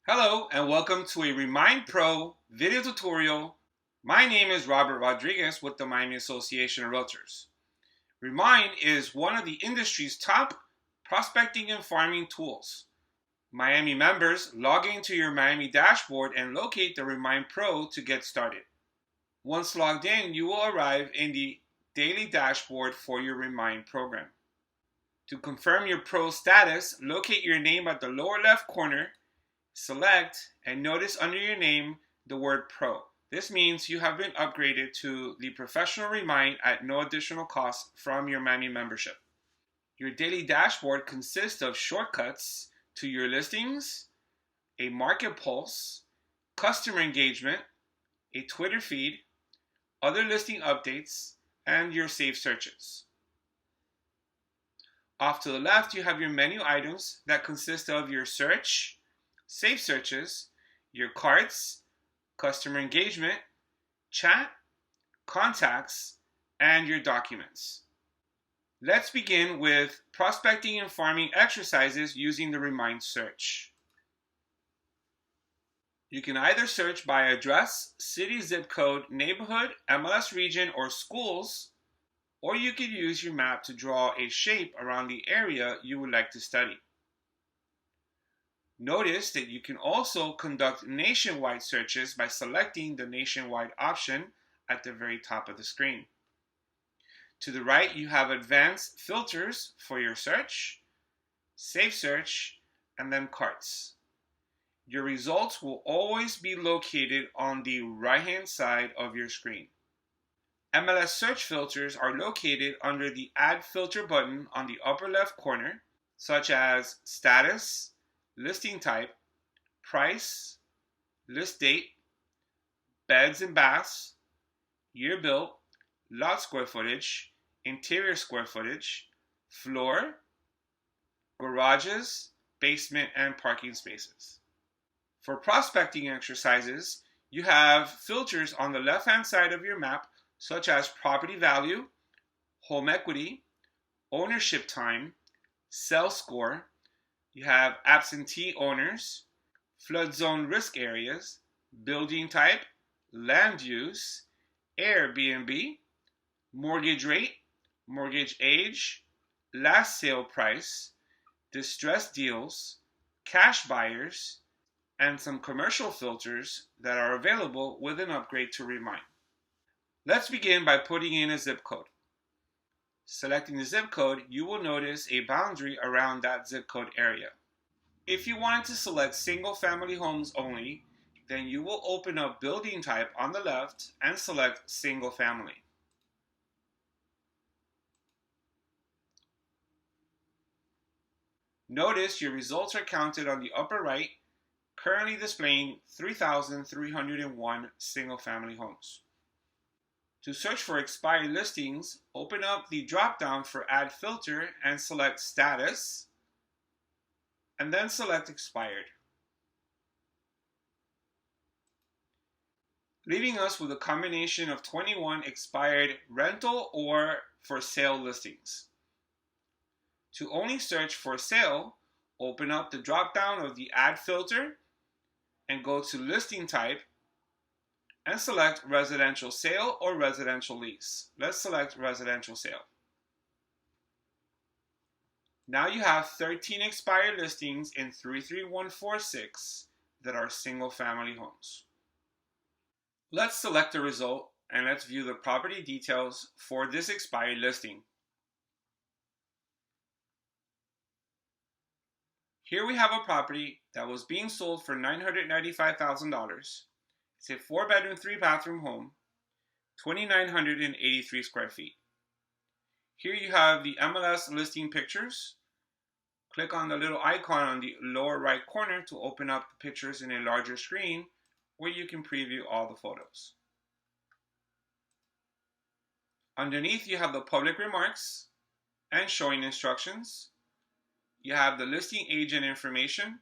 Hello and welcome to a Remine Pro video tutorial. My name is Robert Rodriguez with the Miami Association of Realtors. Remine is one of the industry's top prospecting and farming tools. Miami members log into your Miami dashboard and locate the Remine Pro to get started. Once logged in, you will arrive in the daily dashboard for your Remine program. To confirm your Pro status, locate your name at the lower left corner. Select and notice under your name the word Pro. This means you have been upgraded to the Professional Remine at no additional cost from your Miami membership. Your daily dashboard consists of shortcuts to your listings, a market pulse, customer engagement, a Twitter feed, other listing updates, and your saved searches. Off to the left, you have your menu items that consist of your search, save searches, your carts, customer engagement, chat, contacts, and your documents. Let's begin with prospecting and farming exercises using the Remine search. You can either search by address, city, zip code, neighborhood, MLS region, or schools, or you could use your map to draw a shape around the area you would like to study. Notice that you can also conduct nationwide searches by selecting the nationwide option at the very top of the screen. To the right, you have advanced filters for your search, save search, and then carts. Your results will always be located on the right-hand side of your screen. MLS Search Filters are located under the Add Filter button on the upper left corner, such as status, listing type, price, list date, beds and baths, year built, lot square footage, interior square footage, floor, garages, basement, and parking spaces. For prospecting exercises, you have filters on the left-hand side of your map, such as property value, home equity, ownership time, sell score. You have absentee owners, flood zone risk areas, building type, land use, Airbnb, mortgage rate, mortgage age, last sale price, distressed deals, cash buyers, and some commercial filters that are available with an upgrade to Remine. Let's begin by putting in a zip code. Selecting the zip code, you will notice a boundary around that zip code area. If you wanted to select single-family homes only, then you will open up building type on the left and select single-family. Notice your results are counted on the upper right, currently displaying 3,301 single-family homes. To search for expired listings, open up the drop-down for Add Filter and select Status, and then select Expired, leaving us with a combination of 21 expired rental or for sale listings. To only search for sale, open up the drop-down of the Add Filter and go to Listing Type and select residential sale or residential lease. Let's select residential sale. Now you have 13 expired listings in 33146 that are single family homes. Let's select the result and let's view the property details for this expired listing. Here we have a property that was being sold for $995,000. It's a 4-bedroom, 3-bathroom home, 2,983 square feet. Here you have the Mls Listing Pictures. Click on the little icon on the lower right corner to open up the pictures in a larger screen where you can preview all the photos. Underneath you have the public remarks and showing instructions. You have the listing agent information.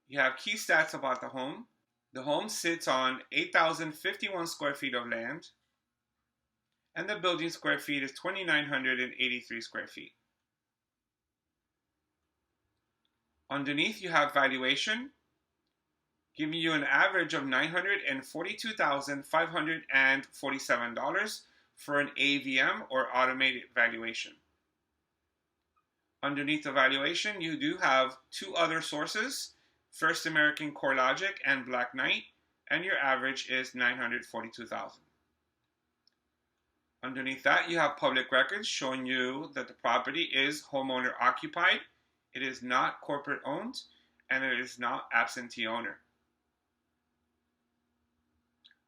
You have key stats about the home. The home sits on 8,051 square feet of land, and the building square feet is 2,983 square feet. Underneath you have valuation, giving you an average of $942,547 for an AVM or automated valuation. Underneath the valuation, you do have two other sources, First American CoreLogic and Black Knight, and your average is $942,000. Underneath that, you have public records showing you that the property is homeowner occupied, it is not corporate owned, and it is not absentee owner.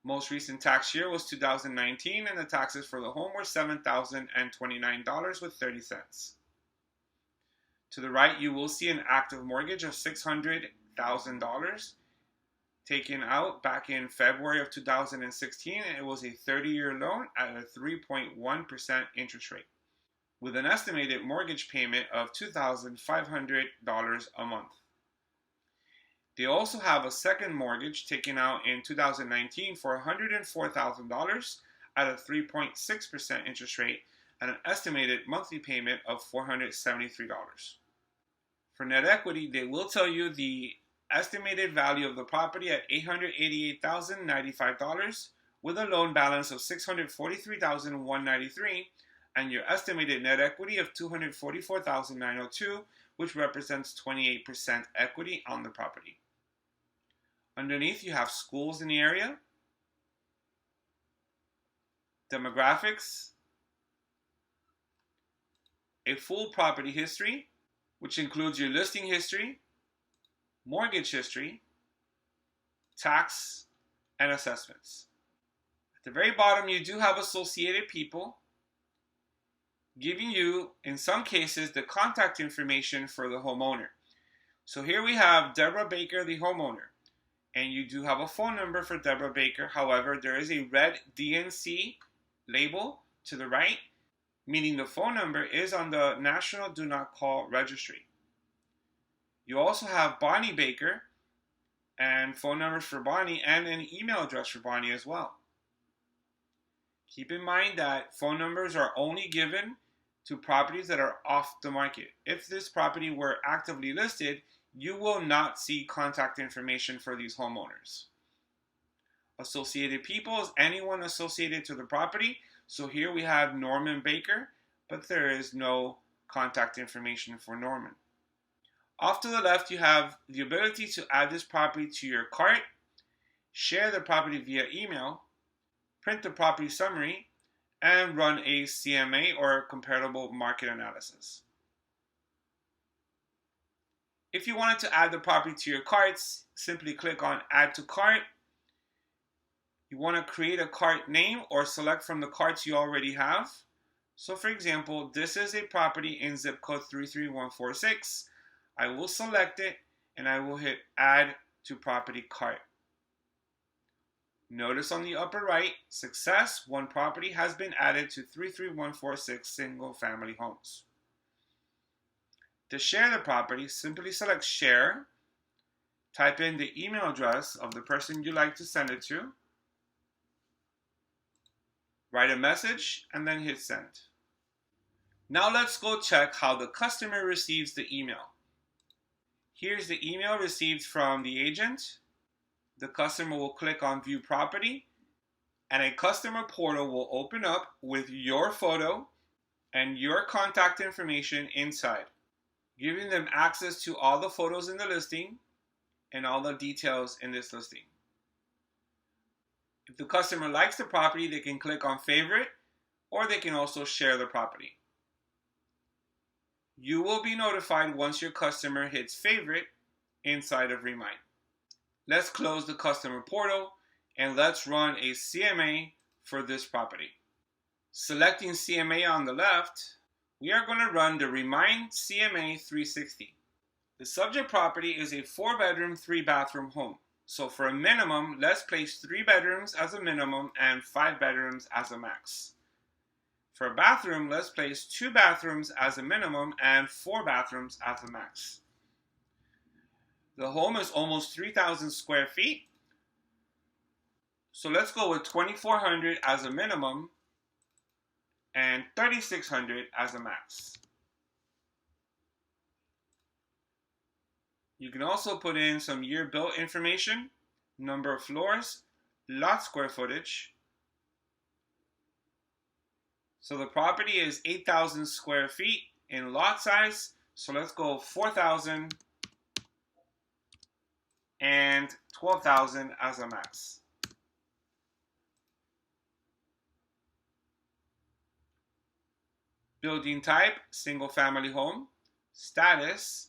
Most recent tax year was 2019, and the taxes for the home were $7,029.30. To the right, you will see an active mortgage of $600,000 taken out back in February of 2016, and it was a 30-year loan at a 3.1% interest rate, with an estimated mortgage payment of $2,500 a month. They also have a second mortgage taken out in 2019 for $104,000 at a 3.6% interest rate and an estimated monthly payment of $473. For net equity, they will tell you the estimated value of the property at $888,095 with a loan balance of $643,193 and your estimated net equity of $244,902, which represents 28% equity on the property. Underneath, you have schools in the area, demographics, a full property history, which includes your listing history, mortgage history, tax, and assessments. At the very bottom, you do have associated people giving you, in some cases, the contact information for the homeowner. So here we have Deborah Baker, the homeowner, and you do have a phone number for Deborah Baker. However, there is a red DNC label to the right, meaning the phone number is on the National Do Not Call Registry. You also have Bonnie Baker and phone numbers for Bonnie and an email address for Bonnie as well. Keep in mind that phone numbers are only given to properties that are off the market. If this property were actively listed, you will not see contact information for these homeowners. Associated people is anyone associated to the property. So here we have Norman Baker, but there is no contact information for Norman. Off to the left, you have the ability to add this property to your cart, share the property via email, print the property summary, and run a CMA or comparable market analysis. If you wanted to add the property to your carts, simply click on Add to Cart. You want to create a cart name or select from the carts you already have. So for example, this is a property in zip code 33146. I will select it and I will hit Add to Property Cart. Notice on the upper right, success, one property has been added to 33146 single family homes. To share the property, simply select Share, type in the email address of the person you'd like to send it to, write a message, and then hit Send. Now let's go check how the customer receives the email. Here's the email received from the agent. The customer will click on View Property, and a customer portal will open up with your photo and your contact information inside, giving them access to all the photos in the listing and all the details in this listing. If the customer likes the property, they can click on Favorite, or they can also share the property. You will be notified once your customer hits Favorite inside of Remine. Let's close the customer portal and let's run a CMA for this property. Selecting CMA on the left, we are going to run the Remine CMA 360. The subject property is a 4-bedroom, 3-bathroom home. So for a minimum, let's place 3 bedrooms as a minimum and 5 bedrooms as a max. For a bathroom, let's place 2 bathrooms as a minimum and 4 bathrooms as a max. The home is almost 3,000 square feet. So let's go with 2,400 as a minimum and 3,600 as a max. You can also put in some year built information number of floors, lot square footage. So the property is 8,000 square feet in lot size. So let's go 4,000 and 12,000 as a max. Building type, single family home. Status,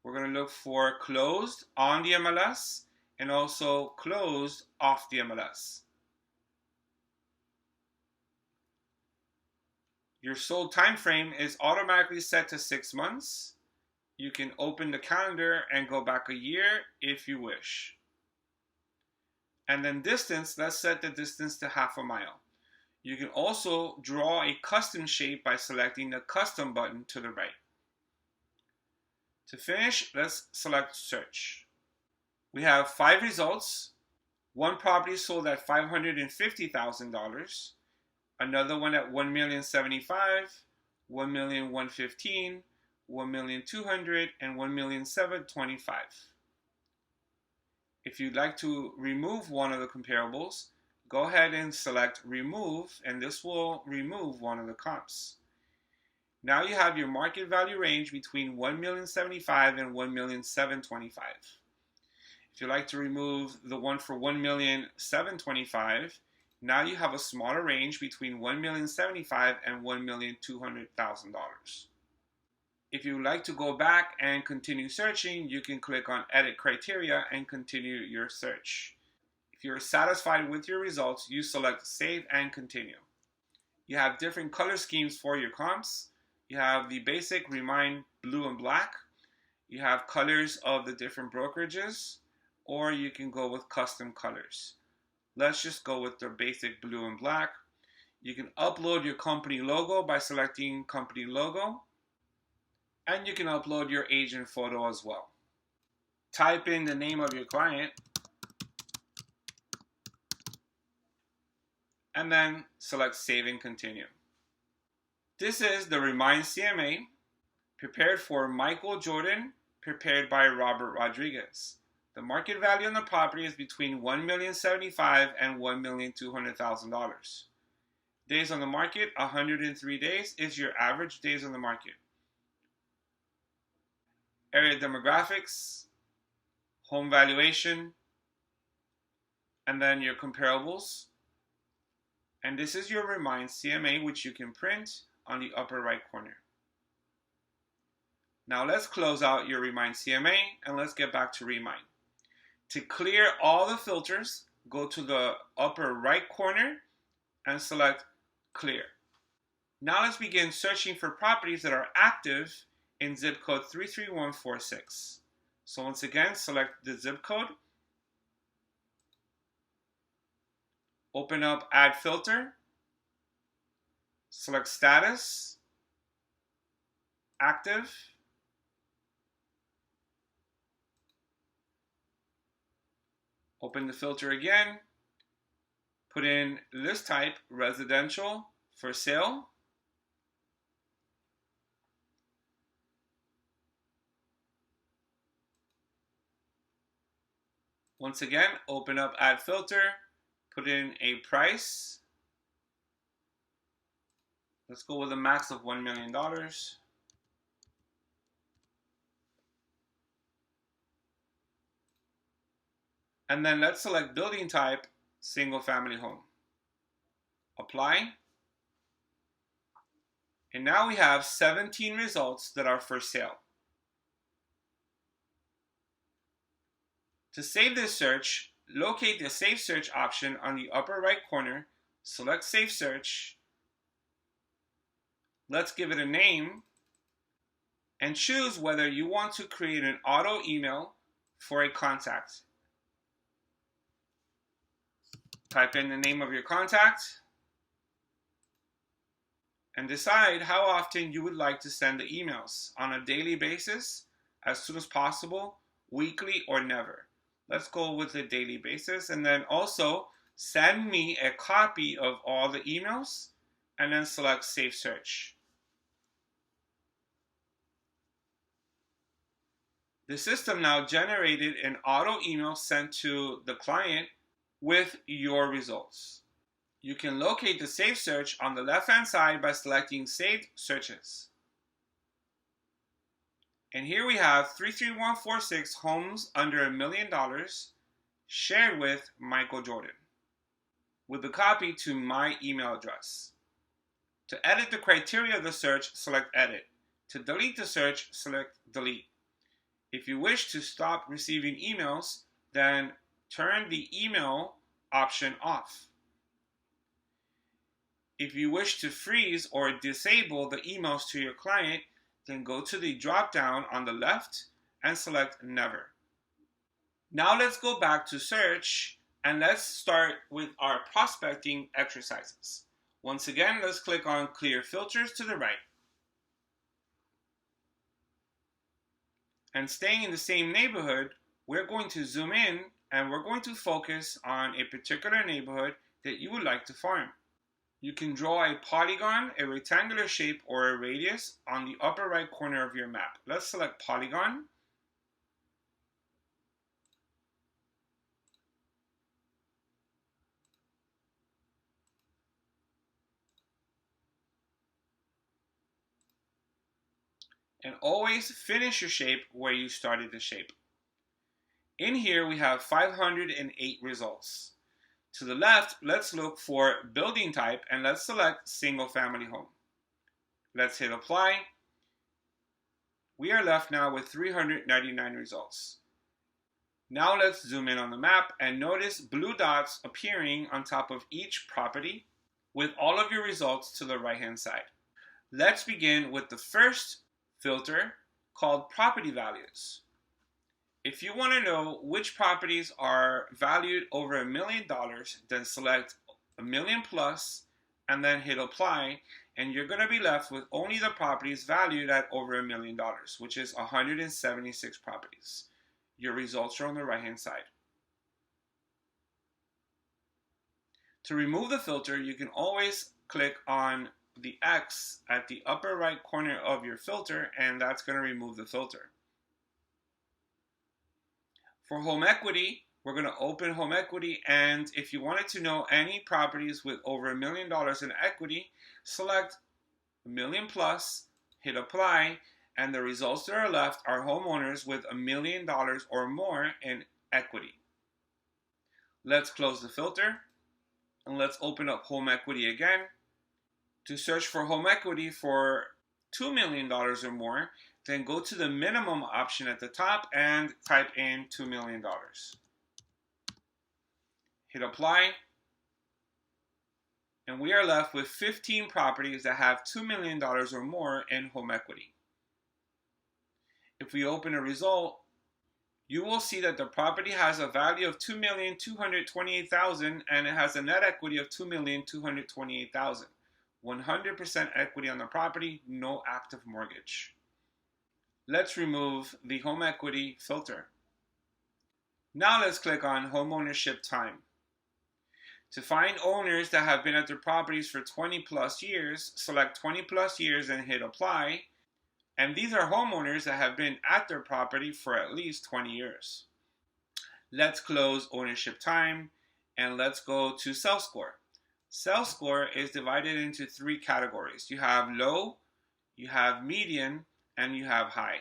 we're going to look for closed on the MLS and also closed off the MLS. Your sold time frame is automatically set to 6 months. You can open the calendar and go back a year if you wish. And then distance, let's set the distance to 1/2 mile. You can also draw a custom shape by selecting the custom button to the right. To finish, let's select search. We have 5 results. One property sold at $550,000, another one at $1,075,000, $1,115,000, $1,200,000, and $1,725,000. If you'd like to remove one of the comparables, go ahead and select remove, and this will remove one of the comps. Now you have your market value range between $1,075,000 and $1,725,000. If you'd like to remove the one for $1,725,000, now you have a smaller range between $1,075,000 and $1,200,000. If you would like to go back and continue searching, you can click on Edit Criteria and continue your search. If you're satisfied with your results, you select Save and Continue. You have different color schemes for your comps. You have the basic Remine blue and black. You have colors of the different brokerages, or you can go with custom colors. Let's just go with the basic blue and black. You can upload your company logo by selecting Company Logo, and you can upload your agent photo as well. Type in the name of your client, and then select Save and Continue. This is the Remine CMA, prepared for Michael Jordan, prepared by Robert Rodriguez. The market value on the property is between $1,075,000 and $1,200,000. Days on the market, 103 days is your average days on the market. Area demographics, home valuation, and then your comparables. And this is your Remine CMA, which you can print on the upper right corner. Now let's close out your Remine CMA and let's get back to Remine. To clear all the filters, go to the upper right corner and select Clear. Now let's begin searching for properties that are active in zip code 33146. So once again, select the zip code. Open up Add Filter. Select Status, Active. Open the filter again. Put in list type, residential, for sale. Once again, open up Add Filter. Put in a price. Let's go with a max of $1 million. And then let's select building type, single family home. Apply. And now we have 17 results that are for sale. To save this search, locate the Save Search option on the upper right corner, select Save Search. Let's give it a name and choose whether you want to create an auto email for a contact. Type in the name of your contact and decide how often you would like to send the emails, on a daily basis, as soon as possible, weekly, or never. Let's go with a daily basis, and then also send me a copy of all the emails and then select Save Search. The system now generated an auto email sent to the client with your results. You can locate the saved search on the left-hand side by selecting Saved Searches. And here we have 33146 homes under $1 million shared with Michael Jordan with the copy to my email address. To edit the criteria of the search, select Edit. To delete the search, select Delete. If you wish to stop receiving emails, then turn the email option off. If you wish to freeze or disable the emails to your client, then go to the drop-down on the left and select Never. Now let's go back to search and let's start with our prospecting exercises. Once again, let's click on Clear Filters to the right. And staying in the same neighborhood, we're going to zoom in and we're going to focus on a particular neighborhood that you would like to farm. You can draw a polygon, a rectangular shape, or a radius on the upper right corner of your map. Let's select Polygon. And always finish your shape where you started the shape. In here we have 508 results. To the left, let's look for building type and let's select single family home. Let's hit apply. We are left now with 399 results. Now let's zoom in on the map and notice blue dots appearing on top of each property with all of your results to the right hand side. Let's begin with the first filter called property values. If you want to know which properties are valued over $1 million, then select $1 million plus and then hit apply, and you're going to be left with only the properties valued at over $1 million, which is 176 properties. Your results are on the right hand side. To remove the filter, you can always click on the X at the upper right corner of your filter, and that's going to remove the filter. For home equity, we're going to open home equity, and if you wanted to know any properties with over $1 million in equity, select $1 million plus, hit apply, and the results that are left are homeowners with $1 million or more in equity. Let's close the filter, and let's open up home equity again. To search for home equity for $2 million or more, then go to the minimum option at the top and type in $2 million. Hit apply, and we are left with 15 properties that have $2 million or more in home equity. If we open a result, you will see that the property has a value of $2,228,000 and it has a net equity of $2,228,000. 100% equity on the property, no active mortgage. Let's remove the home equity filter. Now let's click on home ownership time. To find owners that have been at their properties for 20 plus years, select 20 plus years and hit apply. And these are homeowners that have been at their property for at least 20 years. Let's close ownership time and let's go to self-score. Self-score is divided into 3 categories. You have low, you have median, and you have high.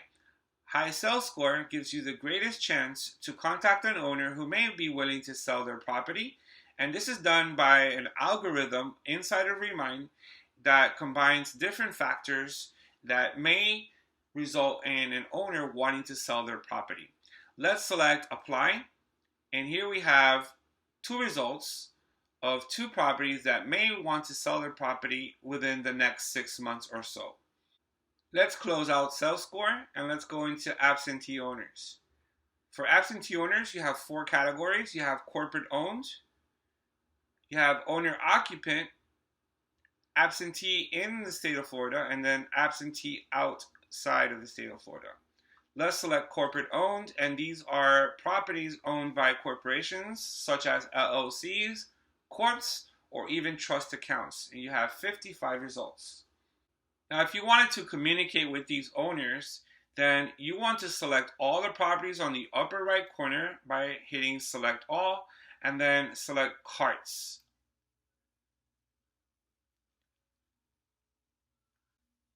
High self-score gives you the greatest chance to contact an owner who may be willing to sell their property, and this is done by an algorithm inside of Remine that combines different factors that may result in an owner wanting to sell their property. Let's select apply, and here we have 2 results of 2 properties that may want to sell their property within the next 6 months or so. Let's close out self-score and let's go into absentee owners. For absentee owners, you have 4 categories. You have corporate owned, you have owner occupant, absentee in the state of Florida, and then absentee outside of the state of Florida. Let's select corporate owned, and these are properties owned by corporations such as LLCs, corps, or even trust accounts, and you have 55 results. Now, if you wanted to communicate with these owners, then you want to select all the properties on the upper right corner by hitting select all and then select carts.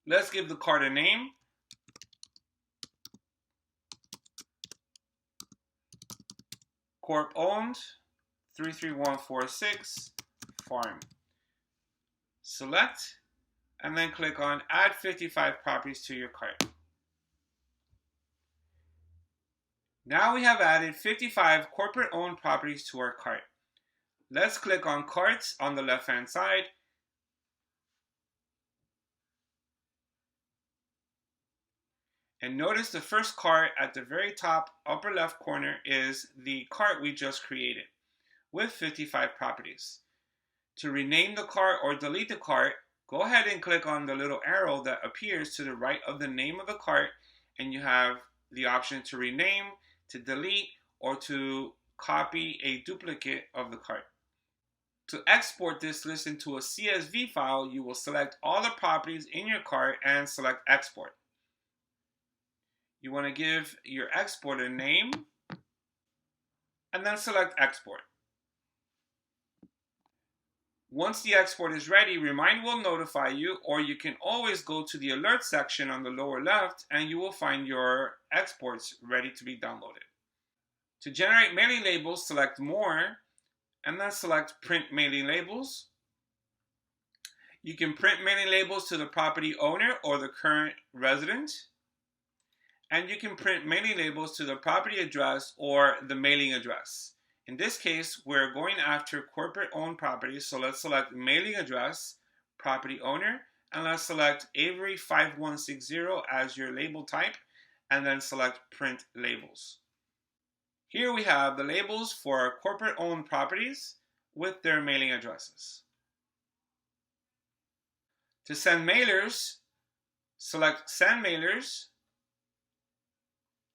Let's give the cart a name. Corp owned 33146 farm. Select and then click on add 55 properties to your cart. Now we have added 55 corporate owned properties to our cart. Let's click on carts on the left hand side. And notice the first cart at the very top upper left corner is the cart we just created with 55 properties. To rename the cart or delete the cart, go ahead and click on the little arrow that appears to the right of the name of the cart, and you have the option to rename, to delete, or to copy a duplicate of the cart. To export this list into a CSV file, you will select all the properties in your cart and select export. You want to give your export a name and then select export. Once the export is ready, Remine will notify you, or you can always go to the alert section on the lower left and you will find your exports ready to be downloaded. To generate mailing labels, select more and then select print mailing labels. You can print mailing labels to the property owner or the current resident. And you can print mailing labels to the property address or the mailing address. In this case, we're going after corporate owned properties, so let's select mailing address, property owner, and let's select Avery 5160 as your label type, and then select print labels. Here we have the labels for our corporate owned properties with their mailing addresses. To send mailers, select send mailers.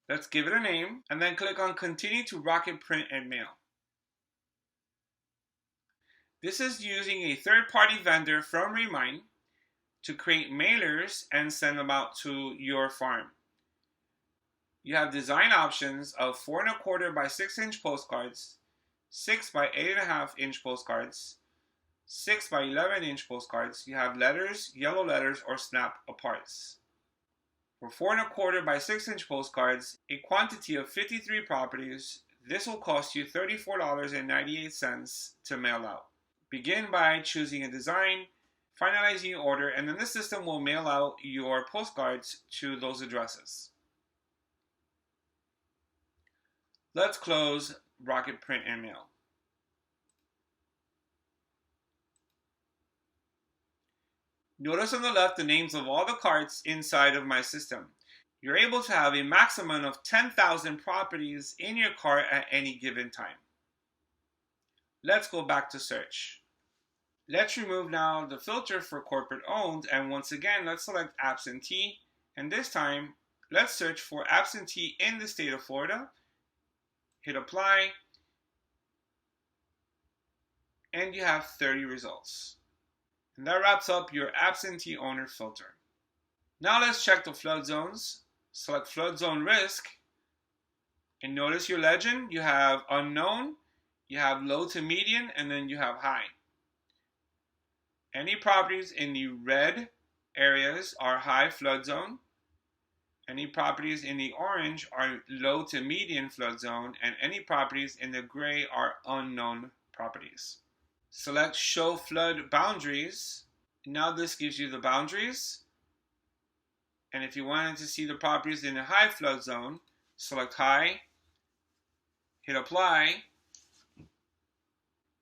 Let's give it a name and then click on continue to Rocket Print and Mail. This is using a third-party vendor from Remine to create mailers and send them out to your farm. You have design options of 4 1/4 by 6 inch postcards, 6 by 8.5 inch postcards, 6 by 11 inch postcards. You have letters, yellow letters, or snap aparts. For 4 1/4 by 6 inch postcards, a quantity of 53 properties, this will cost you $34.98 to mail out. Begin by choosing a design, finalizing your order, and then the system will mail out your postcards to those addresses. Let's close Rocket Print and Mail. Notice on the left the names of all the carts inside of my system. You're able to have a maximum of 10,000 properties in your cart at any given time. Let's go back to search. Let's remove now the filter for corporate owned, and once again let's select absentee, and this time let's search for absentee in the state of Florida. Hit apply, and you have 30 results. And that wraps up your absentee owner filter. Now let's check the flood zones. Select flood zone risk, and notice your legend. You have unknown, you have low to medium, and then you have high. Any properties in the red areas are high flood zone. Any properties in the orange are low to medium flood zone, and any properties in the gray are unknown properties. Select Show Flood Boundaries. Now this gives you the boundaries. And if you wanted to see the properties in the high flood zone, select High, hit Apply,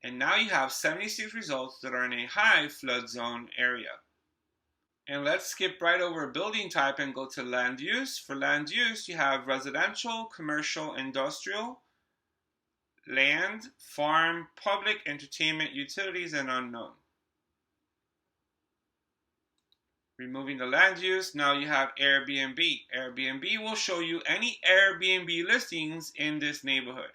and now you have 76 results that are in a high flood zone area. And let's skip right over building type and go to land use. For land use, you have residential, commercial, industrial, land, farm, public, entertainment, utilities, and unknown. Removing the land use, now you have Airbnb. Airbnb will show you any Airbnb listings in this neighborhood.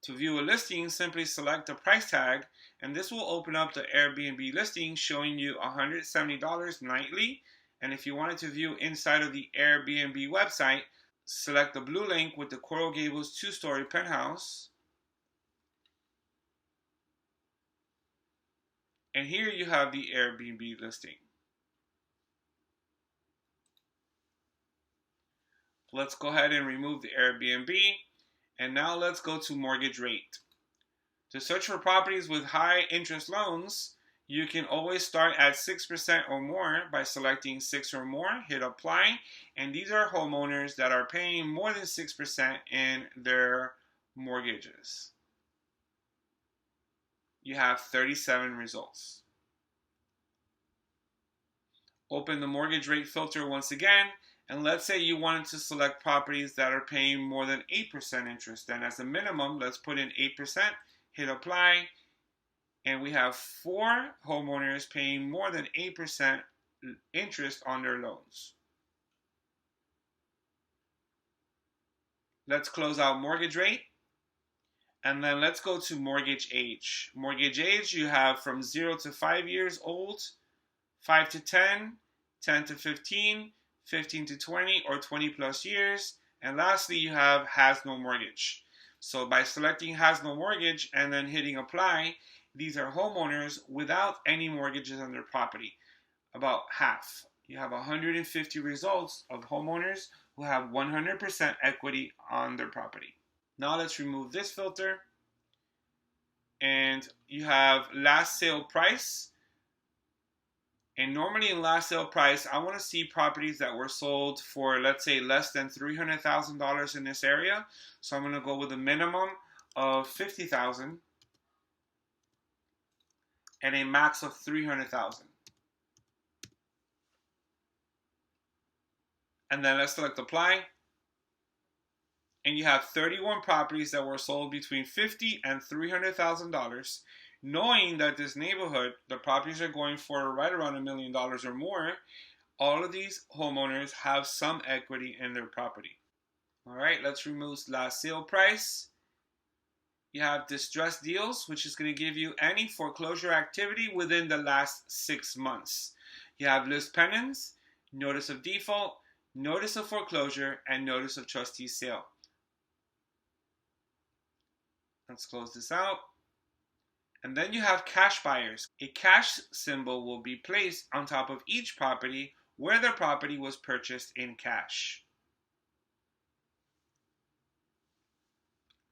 To view a listing, simply select the price tag, and this will open up the Airbnb listing showing you $170 nightly And if you wanted to view inside of the Airbnb website, select the blue link with the Coral Gables 2-story penthouse. And here you have the Airbnb listing. Let's go ahead and remove the Airbnb. And now let's go to mortgage rate. To search for properties with high interest loans, you can always start at 6% or more by selecting 6 or more, hit apply, and these are homeowners that are paying more than 6% in their mortgages. You have 37 results. Open the mortgage rate filter once again, and let's say you wanted to select properties that are paying more than 8% interest. Then as a minimum, let's put in 8%, hit apply, and we have 4 homeowners paying more than 8% interest on their loans. Let's close out mortgage rate, and then let's go to mortgage age. Mortgage age, you have from 0 to 5 years old, 5 to 10, 10 to 15, 15 to 20, or 20 plus years. And lastly, you have has no mortgage. So by selecting has no mortgage and then hitting apply, these are homeowners without any mortgages on their property. About half. You have 150 results of homeowners who have 100% equity on their property. Now let's remove this filter. And you have last sale price. And normally in last sale price, I want to see properties that were sold for, let's say, less than $300,000 in this area. So I'm going to go with a minimum of $50,000 and a max of $300,000. And then let's select apply. And you have 31 properties that were sold between $50,000 and $300,000. Knowing that this neighborhood, the properties are going for right around $1 million or more, all of these homeowners have some equity in their property. All right, let's remove last sale price. You have distressed deals, which is going to give you any foreclosure activity within the last 6 months. You have list pendants, notice of default, notice of foreclosure, and notice of trustee sale. Let's close this out. And then you have cash buyers. A cash symbol will be placed on top of each property where the property was purchased in cash.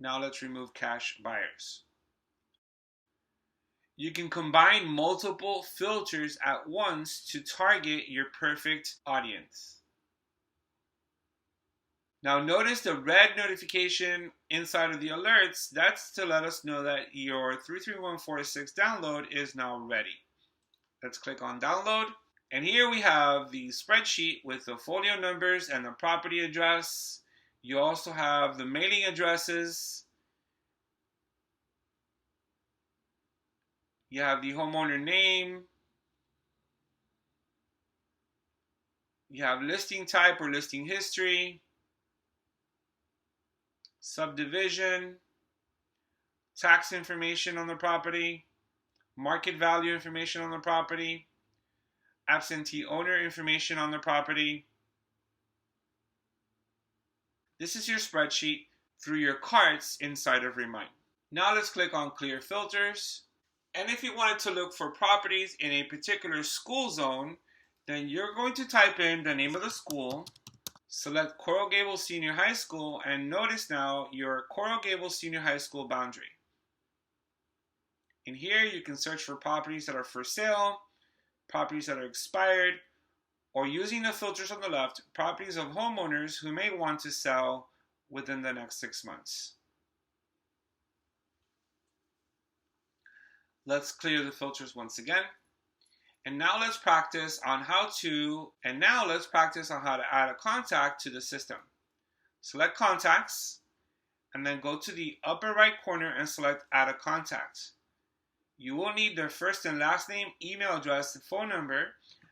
Now let's remove cash buyers. You can combine multiple filters at once to target your perfect audience. Now notice the red notification inside of the alerts. That's to let us know that your 33146 download is now ready. Let's click on download. And here we have the spreadsheet with the folio numbers and the property address. You also have the mailing addresses. You have the homeowner name. You have listing type or listing history. Subdivision, tax information on the property, market value information on the property, absentee owner information on the property. This is your spreadsheet through your carts inside of Remine. Now let's click on Clear Filters. And if you wanted to look for properties in a particular school zone, then you're going to type in the name of the school. Select Coral Gables Senior High School and notice now your Coral Gables Senior High School boundary. In here you can search for properties that are for sale, properties that are expired, or using the filters on the left, properties of homeowners who may want to sell within the next 6 months. Let's clear the filters once again. And now let's practice on how to add a contact to the system. Select contacts and then go to the upper right corner and select add a contact. You will need their first and last name, email address, phone number,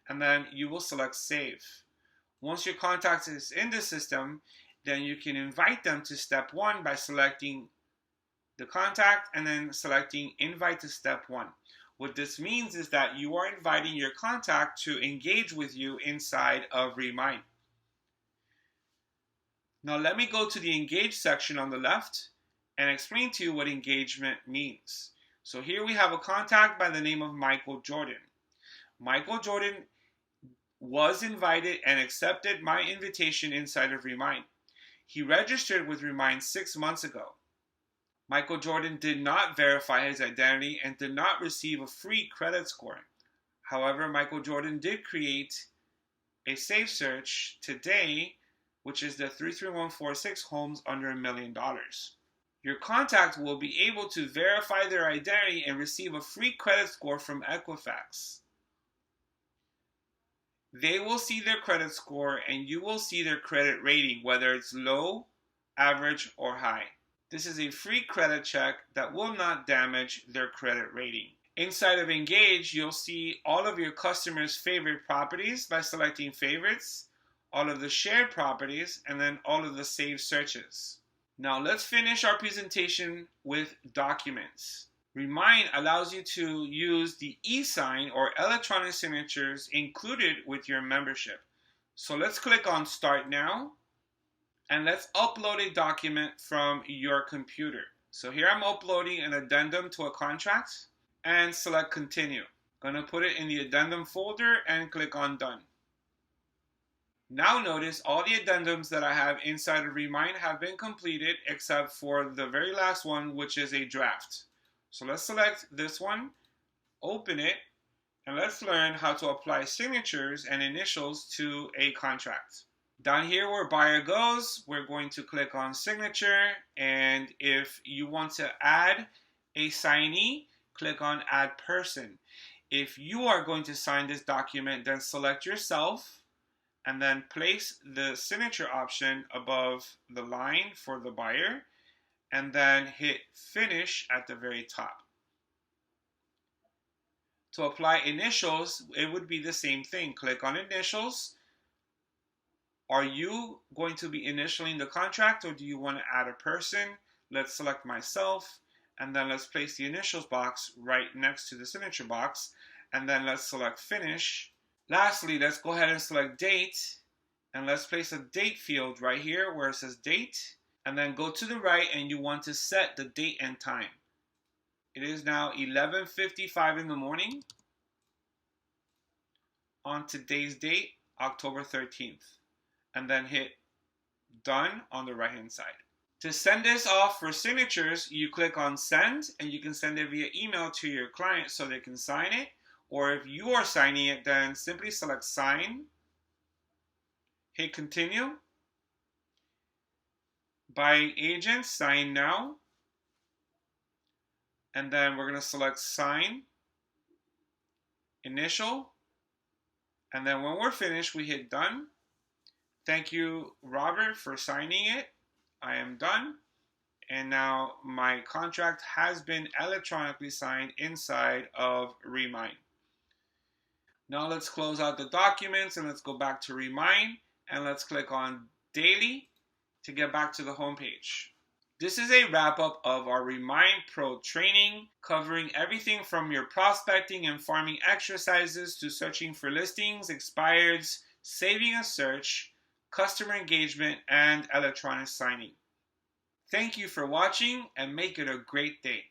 and then you will select save. Once your contact is in the system, then you can invite them to step 1 by selecting the contact and then selecting invite to step 1. What this means is that you are inviting your contact to engage with you inside of Remine. Now let me go to the engage section on the left and explain to you what engagement means. So here we have a contact by the name of Michael Jordan. Michael Jordan was invited and accepted my invitation inside of Remine. He registered with Remine 6 months ago. Michael Jordan did not verify his identity and did not receive a free credit score. However, Michael Jordan did create a safe search today, which is the 33146 homes under $1 million. Your contact will be able to verify their identity and receive a free credit score from Equifax. They will see their credit score and you will see their credit rating, whether it's low, average, or high. This is a free credit check that will not damage their credit rating. Inside of Engage, you'll see all of your customers' favorite properties by selecting favorites, all of the shared properties, and then all of the saved searches. Now let's finish our presentation with documents. Remine allows you to use the e-sign or electronic signatures included with your membership. So let's click on Start Now. And let's upload a document from your computer. So here I'm uploading an addendum to a contract and select Continue. I'm going to put it in the addendum folder and click on Done. Now notice all the addendums that I have inside of Remine have been completed except for the very last one, which is a draft. So let's select this one, open it, and let's learn how to apply signatures and initials to a contract. Down here where buyer goes, we're going to click on signature, and if you want to add a signee, click on add person. If you are going to sign this document, then select yourself and then place the signature option above the line for the buyer and then hit finish at the very top. To apply initials, it would be the same thing. Click on initials. Are you going to be initialing the contract or do you want to add a person? Let's select myself and then let's place the initials box right next to the signature box and then let's select finish. Lastly, let's go ahead and select date and let's place a date field right here where it says date and then go to the right and you want to set the date and time. It is now 11:55 in the morning on today's date, October 13th. And then hit done on the right hand side. To send this off for signatures, you click on send and you can send it via email to your client so they can sign it. Or if you are signing it, then simply select sign, hit continue. Buying agent, sign now. And then we're going to select sign, initial. And then when we're finished, we hit done. Thank you, Robert, for signing it. I am done. And now my contract has been electronically signed inside of Remine. Now let's close out the documents and let's go back to Remine and let's click on Daily to get back to the home page. This is a wrap-up of our Remine Pro training covering everything from your prospecting and farming exercises to searching for listings, expireds, saving a search, customer engagement, and electronic signing. Thank you for watching and make it a great day.